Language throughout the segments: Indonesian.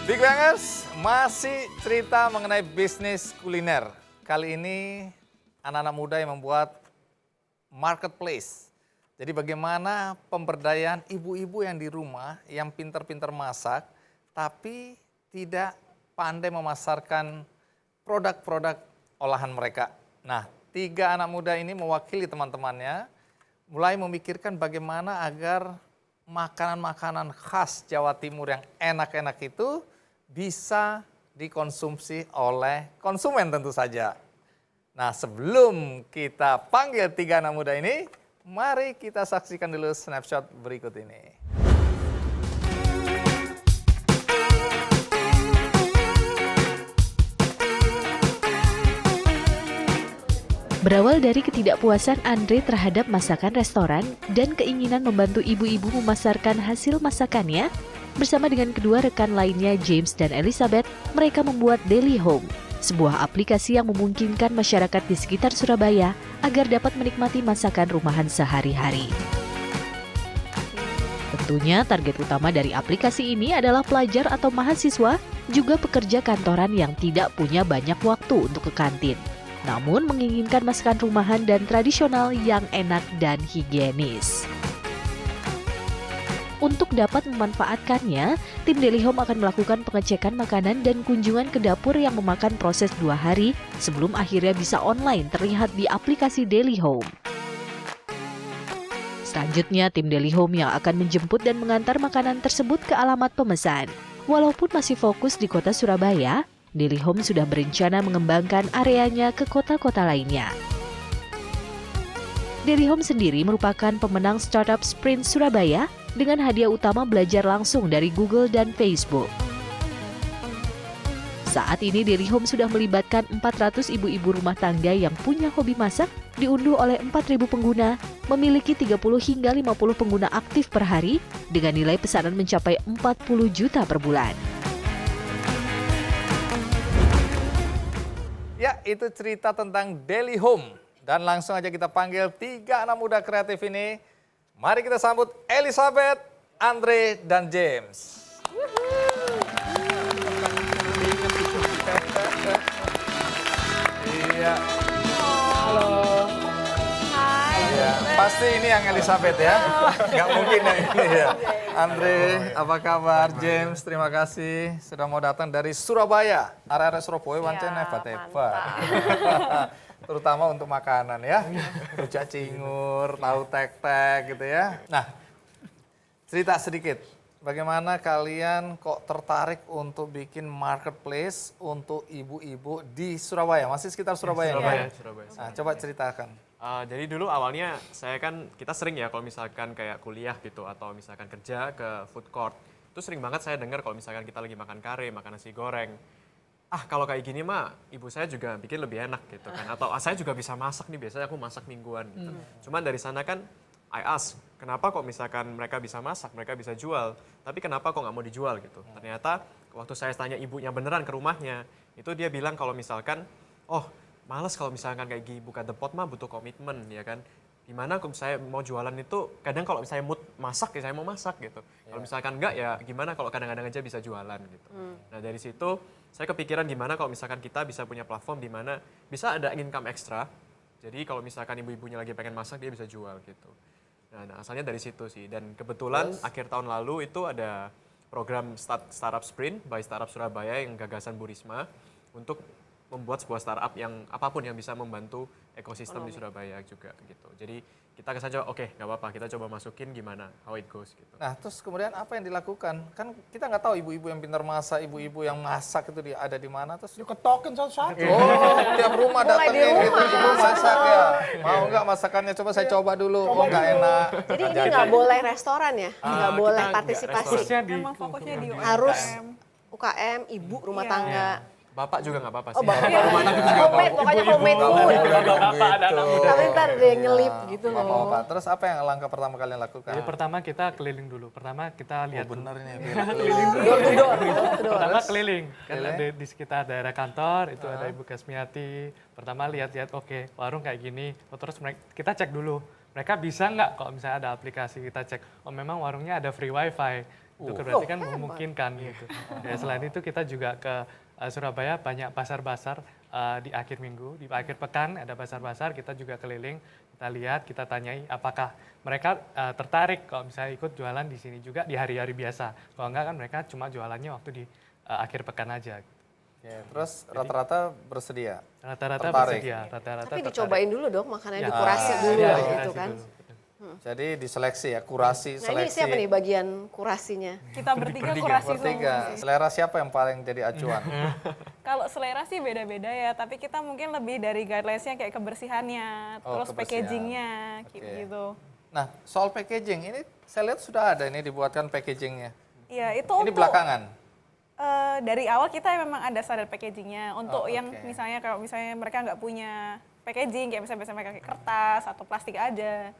Big Bangers masih cerita mengenai bisnis kuliner. Kali ini anak-anak muda yang membuat marketplace. Jadi bagaimana pemberdayaan ibu-ibu yang di rumah yang pintar-pintar masak tapi tidak pandai memasarkan produk-produk olahan mereka. Nah, 3 anak muda ini mewakili teman-temannya mulai memikirkan bagaimana agar makanan-makanan khas Jawa Timur yang enak-enak itu bisa dikonsumsi oleh konsumen tentu saja. Nah, sebelum kita panggil 3 anak muda ini, mari kita saksikan dulu snapshot berikut ini. Berawal dari ketidakpuasan Andre terhadap masakan restoran dan keinginan membantu ibu-ibu memasarkan hasil masakannya, bersama dengan kedua rekan lainnya James dan Elizabeth, mereka membuat Daily Home, sebuah aplikasi yang memungkinkan masyarakat di sekitar Surabaya agar dapat menikmati masakan rumahan sehari-hari. Tentunya target utama dari aplikasi ini adalah pelajar atau mahasiswa, juga pekerja kantoran yang tidak punya banyak waktu untuk ke kantin, namun menginginkan masakan rumahan dan tradisional yang enak dan higienis. Untuk dapat memanfaatkannya, tim Daily Home akan melakukan pengecekan makanan dan kunjungan ke dapur yang memakan proses 2 hari sebelum akhirnya bisa online terlihat di aplikasi Daily Home. Selanjutnya, tim Daily Home yang akan menjemput dan mengantar makanan tersebut ke alamat pemesan. Walaupun masih fokus di kota Surabaya, Daily Home sudah berencana mengembangkan areanya ke kota-kota lainnya. Daily Home sendiri merupakan pemenang Startup Sprint Surabaya dengan hadiah utama belajar langsung dari Google dan Facebook. Saat ini Daily Home sudah melibatkan 400 ibu-ibu rumah tangga yang punya hobi masak, diunduh oleh 4.000 pengguna, memiliki 30 hingga 50 pengguna aktif per hari, dengan nilai pesanan mencapai 40 juta per bulan. Ya, itu cerita tentang Daily Home. Dan langsung aja kita panggil 3 anak muda kreatif ini. Mari kita sambut Elizabeth, Andre, dan James. Iya. Halo. Hai. Iya, pasti ini yang Elizabeth ya. Nggak mungkin yang ini ya. Andre, apa kabar? James, terima kasih sudah mau datang dari Surabaya. Area Surabaya wancen hebat-hebat. Terutama untuk makanan ya. Rujak cingur, tahu tek-tek gitu ya. Nah, cerita sedikit. Bagaimana kalian kok tertarik untuk bikin marketplace untuk ibu-ibu di Surabaya? Masih sekitar Surabaya ya? Surabaya. Nah, coba ceritakan. Jadi dulu awalnya kita sering ya kalau misalkan kayak kuliah gitu atau misalkan kerja ke food court. Itu sering banget saya dengar kalau misalkan kita lagi makan kare, makan nasi goreng. Kalau kayak gini mah ibu saya juga bikin lebih enak gitu kan. Atau saya juga bisa masak nih, biasanya aku masak mingguan gitu. Cuman dari sana kan I ask, kenapa kok misalkan mereka bisa masak, mereka bisa jual, tapi kenapa kok nggak mau dijual gitu. Ternyata waktu saya tanya ibunya beneran ke rumahnya, itu dia bilang kalau misalkan, oh males kalau misalkan kayak gini buka The Pot mah butuh komitmen ya kan. Gimana kalau saya mau jualan itu, kadang kalau misalnya mood masak ya saya mau masak gitu. Kalau misalkan enggak ya gimana kalau kadang-kadang aja bisa jualan gitu. Nah dari situ saya kepikiran gimana kalau misalkan kita bisa punya platform di mana bisa ada income ekstra. Jadi kalau misalkan ibu-ibunya lagi pengen masak dia bisa jual gitu. Nah asalnya dari situ sih. Dan kebetulan akhir tahun lalu itu ada program Startup Sprint by Startup Surabaya yang gagasan Bu Risma untuk membuat sebuah startup yang apapun yang bisa membantu ekosistem di Surabaya juga gitu. Jadi kita saja oke, nggak apa-apa, kita coba masukin gimana, how it goes gitu. Nah, terus kemudian apa yang dilakukan? Kan kita nggak tahu ibu-ibu yang pintar masak, ibu-ibu yang masak itu ada di mana. Terus Diketokin satu-satu. oh, tiap rumah Mulai di datangin gitu, rumah. ibu masak ya. Mau nggak masakannya? Coba saya coba dulu. Oh, nggak enak. Jadi ini nggak boleh restoran ya? Nggak kita boleh nggak partisipasi. restoran. Memang fokusnya di UMKM. Harus UKM, ibu rumah Iya. tangga. Bapak juga nggak apa-apa sih. Oh, bapak. Rumah tangga juga nggak Homemade, apa-apa. pokoknya homemade food. Bapak ada anak muda. Tapi ntar ada yang nyelip gitu loh. Bapak. Terus apa yang langkah pertama kalian lakukan? Jadi pertama kita keliling dulu. Pertama kita Oh, lihat benar ini. Door to door. Pertama keliling. Kan Keliling. ada di sekitar daerah kantor itu ada Ibu Kasmiati. Pertama lihat-lihat oke, warung kayak gini. Oh, terus kita cek dulu. Mereka bisa nggak kalau misalnya ada aplikasi kita cek. Oh memang warungnya ada free wifi. Itu berarti kan memungkinkan gitu. Ya, selain itu kita juga ke Surabaya banyak pasar-pasar di akhir minggu, di akhir pekan ada pasar-pasar, kita juga keliling, kita lihat, kita tanyai apakah mereka tertarik kalau misalnya ikut jualan di sini juga di hari-hari biasa. Kalau enggak kan mereka cuma jualannya waktu di akhir pekan aja. Oke, terus rata-rata bersedia. Rata-rata Tertarik. bersedia, rata-rata Tapi tertarik. dicobain dulu dong, makanannya Ya, dikurasi ya, dulu ya, gitu dikurasi kan. dulu. Jadi diseleksi ya, kurasi, Nah ini seleksi. siapa nih bagian kurasinya? Kita bertiga kurasi Bertiga. semua sih. Selera siapa yang paling jadi acuan? Kalau selera sih beda-beda ya, tapi kita mungkin lebih dari guidelines-nya kayak kebersihannya, Oh, terus kebersihan. packagingnya, Oke. gitu. Nah, soal packaging ini saya lihat sudah ada ini dibuatkan packagingnya. Iya, itu Ini untuk belakangan. dari awal kita memang ada standar packagingnya. Untuk Oh, yang oke. misalnya kalau misalnya mereka nggak punya packaging, kayak misalnya mereka pakai kertas atau plastik aja,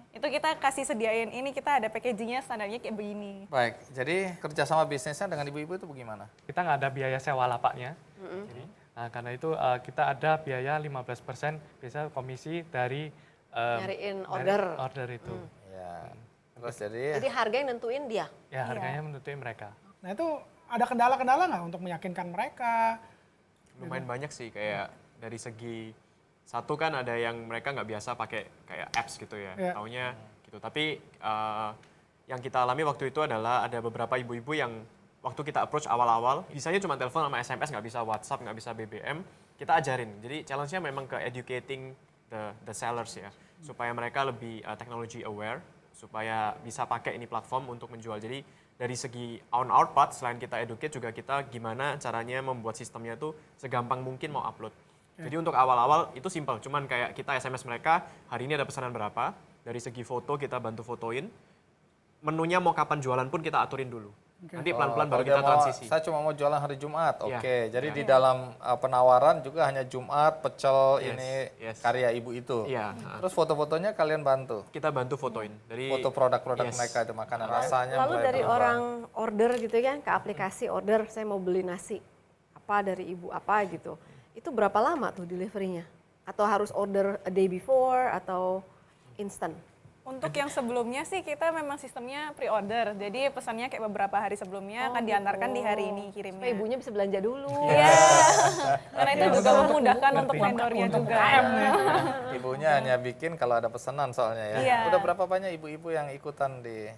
itu kita kasih sediain ini, kita ada packagingnya standarnya kayak begini. Baik, jadi kerjasama bisnisnya dengan ibu-ibu itu bagaimana? Kita nggak ada biaya sewa lapaknya. Jadi, karena itu kita ada biaya 15% biasa komisi dari Nyariin dari order. order itu. Ya. Terus jadi Jadi harga yang nentuin dia. Ya harganya menentukan mereka. Nah itu ada kendala-kendala nggak untuk meyakinkan mereka? Lumayan banyak sih, kayak dari segi satu kan ada yang mereka nggak biasa pakai kayak apps gitu ya, Iya. taunya gitu. Tapi yang kita alami waktu itu adalah ada beberapa ibu-ibu yang waktu kita approach awal-awal, bisanya cuma telepon sama SMS, nggak bisa WhatsApp, nggak bisa BBM, kita ajarin. Jadi challenge-nya memang ke educating the sellers ya, supaya mereka lebih technology aware, supaya bisa pakai ini platform untuk menjual. Jadi dari segi on our part, selain kita educate juga kita gimana caranya membuat sistemnya tuh segampang mungkin mau upload. Jadi untuk awal-awal itu simple, cuman kayak kita SMS mereka, hari ini ada pesanan berapa, dari segi foto kita bantu fotoin, menunya mau kapan jualan pun kita aturin dulu. Nanti pelan-pelan baru kalau dia kita mau, transisi. Saya cuma mau jualan hari Jumat, Iya, oke. Jadi iya. di dalam penawaran juga hanya Jumat, pecel, Yes, ini yes. karya ibu itu. Iya. Terus foto-fotonya kalian bantu? Kita bantu fotoin. Dari Foto produk-produk Yes. mereka itu, makanan rasanya. Lalu mulai dari berubah. orang order gitu kan ke aplikasi order, saya mau beli nasi apa dari ibu apa gitu. Itu berapa lama tuh deliverynya? Atau harus order a day before atau instant? Untuk yang sebelumnya sih kita memang sistemnya pre-order, jadi pesannya kayak beberapa hari sebelumnya akan diantarkan di hari ini kirimnya. Supaya ibunya bisa belanja dulu. Iya, karena itu juga memudahkan untuk vendornya juga. Ibunya hanya bikin kalau ada pesanan soalnya ya. Iya. Udah berapa banyak ibu-ibu yang ikutan di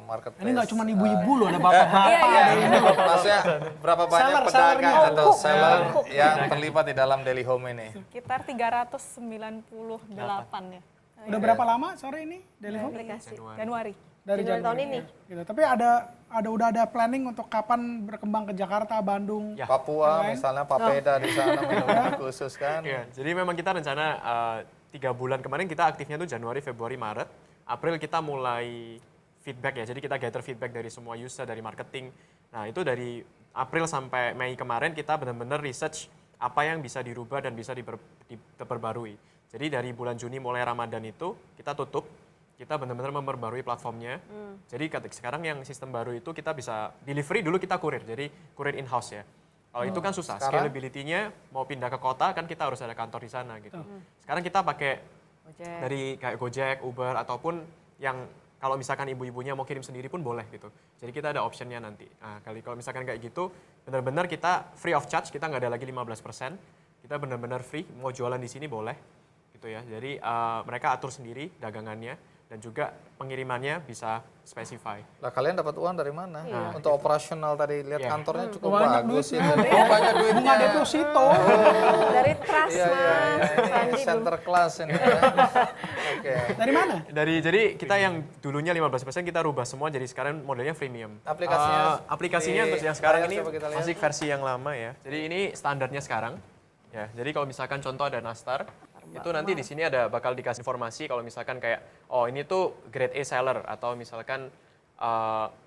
marketplace? Ini nggak cuma ibu-ibu loh, ada bapak-bapak. Iya, Ini maksudnya berapa banyak Seller, pedagang sellernya. atau seller yang terlibat di dalam Daily Home ini? Sekitar 398 ya. Udah berapa lama sore ini Daily Home? Aplikasi. Januari. Dari Januari tahun ini. Gitu. Tapi udah ada planning untuk kapan berkembang ke Jakarta, Bandung. Ya. Papua misalnya, Papeda di sana minum khusus kan? Iya, jadi memang kita rencana 3 bulan kemarin kita aktifnya tuh Januari, Februari, Maret. April kita mulai feedback ya, jadi kita gather feedback dari semua user, dari marketing. Nah itu dari April sampai Mei kemarin kita benar-benar research apa yang bisa dirubah dan bisa diperbarui. Jadi dari bulan Juni mulai Ramadan itu kita tutup, kita benar-benar memperbarui platformnya. Jadi sekarang yang sistem baru itu kita bisa delivery dulu kita kurir, jadi kurir in-house ya. Kalau itu kan susah, Sekarang? scalability-nya mau pindah ke kota kan kita harus ada kantor di sana gitu. Sekarang kita pakai dari kayak Gojek, Uber, ataupun yang kalau misalkan ibu-ibunya mau kirim sendiri pun boleh gitu. Jadi kita ada optionnya nanti. Nah, kalau misalkan kayak gitu, benar-benar kita free of charge, kita nggak ada lagi 15%. Kita benar-benar free, mau jualan di sini boleh. Gitu ya. Jadi mereka atur sendiri dagangannya dan juga pengirimannya bisa specify. Lah kalian dapat uang dari mana? Iya. Untuk operasional tadi lihat Iya. kantornya cukup Banyak bagus duitnya. itu. Oh banyak Bunga duitnya. deposito. Dari trust Iya, iya, mas. iya. Ini Sandi center class ini ya. Oke. Dari mana? Jadi kita yang dulunya 15% kita rubah semua jadi sekarang modelnya freemium. Aplikasinya Aplikasinya di untuk yang sekarang layar ini coba kita lihat. masih versi yang lama ya. Jadi ini standarnya sekarang. Ya, jadi kalau misalkan contoh ada Nastar, itu nanti di sini ada bakal dikasih informasi kalau misalkan kayak oh ini tuh grade A seller atau misalkan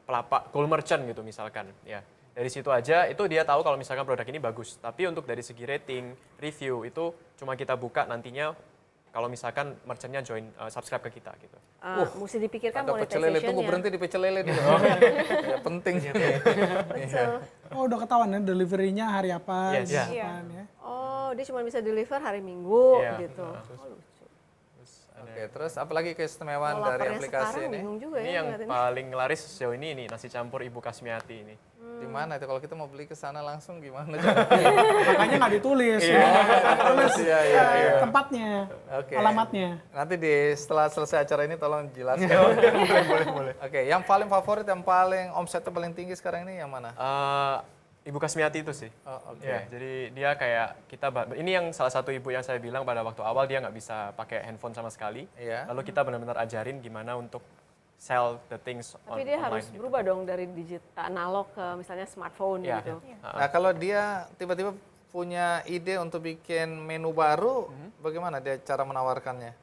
pelapak gold merchant gitu misalkan ya. Dari situ aja itu dia tahu kalau misalkan produk ini bagus. Tapi untuk dari segi rating, review itu cuma kita buka nantinya kalau misalkan merchantnya join subscribe ke kita gitu. Mesti dipikirkan Ada pecel lele, tunggu monetization-nya. berhenti di pecel lele dulu. Ya, penting. Betul. Oh udah ketahuan ya delivery-nya hari apa, Yes. jam Iya. apaan ya. Oh, dia cuma bisa deliver hari Minggu Iya. gitu. Terus, Oh, lucu. Oke, terus apalagi keistimewaan Kalau dari laparnya aplikasi sekarang ini? bingung juga Ini ya yang ngeliatin. paling laris sejauh ini nasi campur Ibu Kasmiati ini. Di mana itu kalau kita mau beli ke sana langsung gimana? Makanya nggak ditulis. Tulis Iya. tempatnya, Oke. alamatnya. Nanti setelah selesai acara ini tolong jelaskan. boleh. Oke, yang paling favorit, yang paling omsetnya paling tinggi sekarang ini yang mana? Ibu Kasmiati itu sih. Oh, oke. Ya, jadi dia kayak ini yang salah satu ibu yang saya bilang pada waktu awal dia nggak bisa pakai handphone sama sekali. Iya. Lalu kita benar-benar ajarin gimana untuk sell the things Tapi dia harus gitu. berubah dong dari analog ke misalnya smartphone Iya. gitu. Nah, kalau dia tiba-tiba punya ide untuk bikin menu baru, bagaimana dia cara menawarkannya?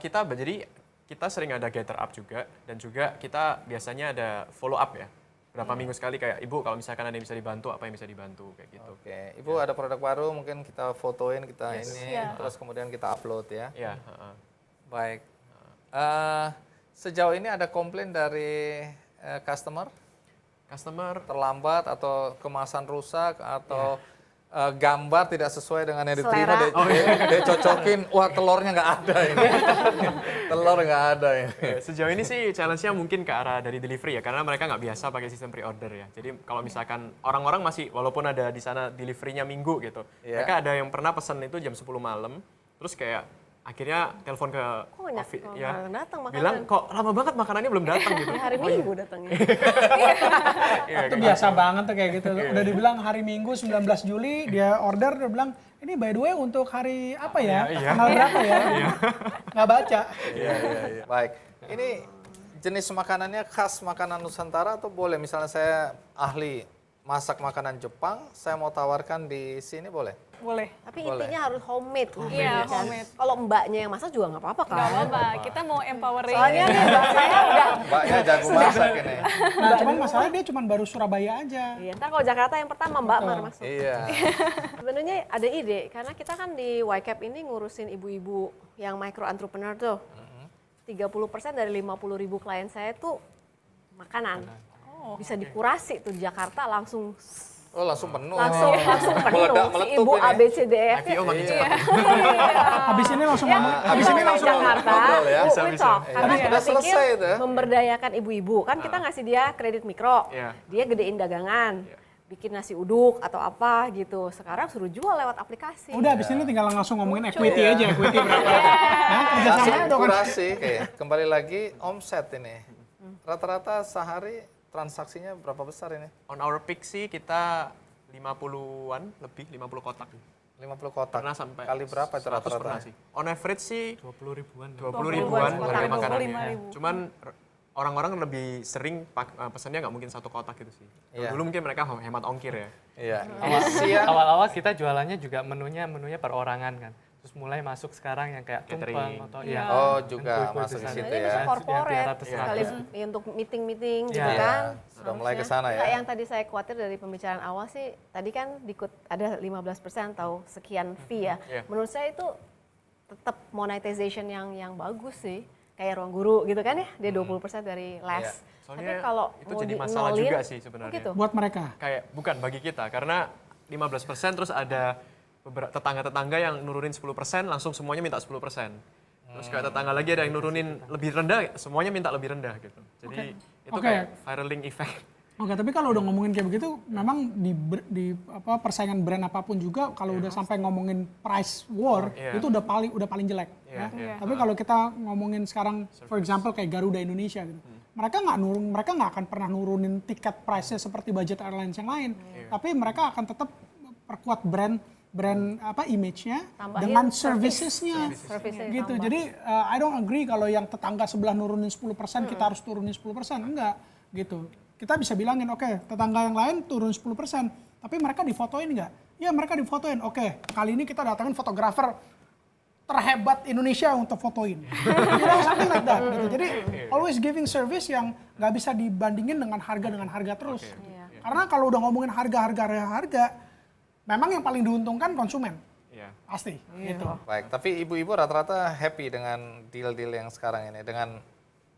Jadi kita sering ada gather up juga dan juga kita biasanya ada follow up ya. Berapa minggu sekali kayak Ibu kalau misalkan ada yang bisa dibantu, apa yang bisa dibantu kayak gitu. Oke, Ibu ada produk baru mungkin kita fotoin, kita ini, terus kemudian kita upload ya. Iya, Baik. Sejauh ini ada komplain dari customer terlambat atau kemasan rusak atau gambar tidak sesuai dengan yang diterima, dia cocokin, wah telurnya nggak ada ini. Telur nggak ada ini. Sejauh ini sih challenge-nya mungkin ke arah dari delivery ya, karena mereka nggak biasa pakai sistem pre-order ya. Jadi kalau misalkan orang-orang masih, walaupun ada di sana delivery-nya minggu gitu, mereka ada yang pernah pesan itu jam 10 malam, terus kayak akhirnya telepon ke nggak datang makanan? bilang kok lama banget makanannya belum datang gitu. Di hari Minggu datangnya. Itu biasa banget tuh kayak gitu. Udah dibilang hari Minggu 19 Juli, dia order, dia bilang, ini by the way untuk hari apa ya? Tanggal berapa ya? Nggak baca. Iya. Baik. Ini jenis makanannya khas makanan Nusantara atau boleh? Misalnya saya ahli masak makanan Jepang, saya mau tawarkan di sini boleh? Boleh. Tapi Boleh. intinya harus homemade. Iya, kan? homemade. Kalau mbaknya yang masak juga nggak apa-apa kan? Gak apa-apa, kita mau empowering. Soalnya nih mbak saya udah. Mbaknya jago masak ini. Nah, cuman masalahnya dia cuma baru Surabaya aja. Iya, ntar kalau Jakarta yang pertama mbak Mar masuk. Iya. Sebenarnya ada ide, karena kita kan di YCAP ini ngurusin ibu-ibu yang micro entrepreneur tuh. 30% dari 50.000 klien saya tuh makanan. Bisa dikurasi tuh di Jakarta langsung Oh langsung penuh. langsung penuh. Meledak, Si meletup ibu ini. ABCDF IPO makin cepat. Habis ini langsung ngomong, habis ini langsung Jakarta, ngobrol ya. we talk. Karena Udah kita selesai pikir itu ya. memberdayakan ibu-ibu. Kan kita ngasih dia kredit mikro, Iya. dia gedein dagangan, bikin nasi uduk atau apa gitu. Sekarang suruh jual lewat aplikasi. udah habis ini tinggal langsung ngomongin equity aja, equity berapa. Nah, kerjasama Langsung udah kan. kurasi. Oke, kembali lagi omset ini. Rata-rata sehari transaksinya berapa besar ini? On our peak sih kita 50-an lebih, 50 kotak. 50 kotak. Pernah sampai Kali berapa itu 100 rata-rata? pernah sih. On average sih 20 ribuan. 20 ribuan kotak, harga makanannya. 25.000. Cuman orang-orang lebih sering pesannya nggak mungkin satu kotak gitu sih. Iya. Dulu mungkin mereka hemat ongkir ya. Iya. Siang. Awal-awal kita jualannya juga menunya perorangan kan. Terus mulai masuk sekarang yang kayak Catering. tumpeng atau Iya. Oh yang juga kue-kue masuk di besar. situ Ini ya. bisa corporate, Yang 300. sekali untuk meeting-meeting gitu Iya. kan. Sudah mulai ke Harusnya. sana ya. Nah, yang tadi saya khawatir dari pembicaraan awal sih, tadi kan ada 15% atau sekian fee ya. Iya. Menurut saya itu tetap monetization yang bagus sih. Kayak ruang guru gitu kan ya, dia 20% dari les. Iya. Soalnya Tapi kalau itu mau jadi di masalah nolin, juga sih sebenarnya. gitu. Buat mereka. Kayak bukan bagi kita karena 15% terus ada tetangga-tetangga yang nurunin 10% langsung semuanya minta 10%. Terus kayak tetangga lagi ada yang nurunin lebih rendah, semuanya minta lebih rendah gitu. Jadi itu Oke. kayak viraling effect. Oke, tapi kalau udah ngomongin kayak begitu, memang di persaingan brand apapun juga kalau udah sampai ngomongin price war, Iya. itu udah paling jelek. Iya, Ya. iya. Tapi kalau kita ngomongin sekarang, for example kayak Garuda Indonesia gitu, mereka nggak akan pernah nurunin tiket price-nya seperti budget airlines yang lain, tapi mereka akan tetap perkuat brand image-nya Tambahin dengan service. services-nya. Service-nya Gitu. ditambah. Jadi I don't agree kalau yang tetangga sebelah nurunin 10%, kita harus turunin 10%. Enggak, gitu. Kita bisa bilangin, oke, tetangga yang lain turun 10%, tapi mereka difotoin nggak? Ya, mereka difotoin. Oke, kali ini kita datangin fotografer terhebat Indonesia untuk fotoin. Something like that. Gitu. Jadi always giving service yang nggak bisa dibandingin dengan harga terus. Iya. Karena kalau udah ngomongin harga, memang yang paling diuntungkan konsumen. Iya. Pasti. Gitu. Baik, tapi ibu-ibu rata-rata happy dengan deal-deal yang sekarang ini, dengan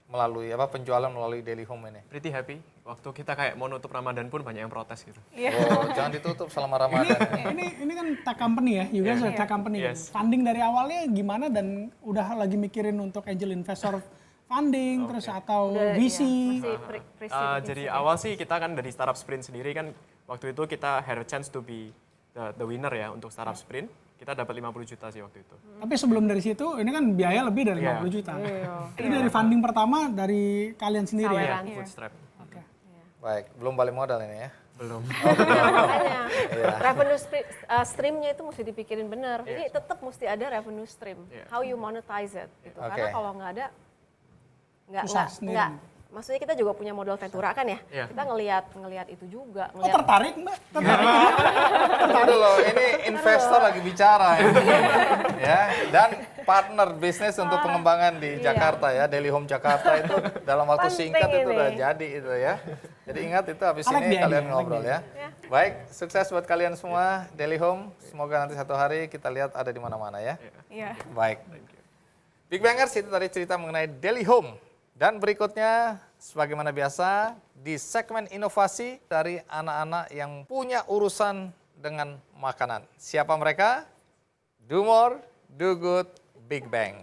melalui penjualan melalui Daily Home ini? Pretty happy. Waktu kita kayak mau nutup Ramadan pun banyak yang protes gitu. Oh, jangan ditutup selama Ramadan. Ini kan tech company ya, juga sudah tech company. Yes. Funding dari awalnya gimana dan udah lagi mikirin untuk angel investor funding terus atau VC. Masih pre-seed. Jadi awal sih kita kan dari Startup Sprint sendiri kan waktu itu kita had a chance to be the winner ya untuk Startup Sprint. Kita dapat 50 juta sih waktu itu. Tapi sebelum dari situ, ini kan biaya lebih dari 50 juta. Itu dari funding pertama dari kalian sendiri ya? Saweran. Bootstrap. Oke. Baik, belum balik modal ini ya. Belum. Makanya revenue streamnya itu mesti dipikirin benar. Jadi tetap mesti ada revenue stream. How you monetize it. Gitu. Oke. Karena kalau nggak ada, Susah sendiri. Maksudnya kita juga punya modal Ventura kan ya. Iya. Kita ngelihat itu juga. Oh tertarik Mbak? Tertarik? Tunggu dulu, ini investor lagi bicara ya. Dan partner bisnis untuk pengembangan di Jakarta ya, Daily Home Jakarta itu dalam waktu Penting singkat itu ini. udah jadi itu ya. Jadi ingat itu habis Anak ini dia kalian nih, ngobrol ya. Baik, sukses buat kalian semua Daily Home. Semoga nanti satu hari kita lihat ada di mana-mana ya. Iya. Baik. Big Bangers itu tadi cerita mengenai Daily Home. Dan berikutnya, sebagaimana biasa, di segmen inovasi dari anak-anak yang punya urusan dengan makanan. Siapa mereka? Do More, Do Good, Big Bang.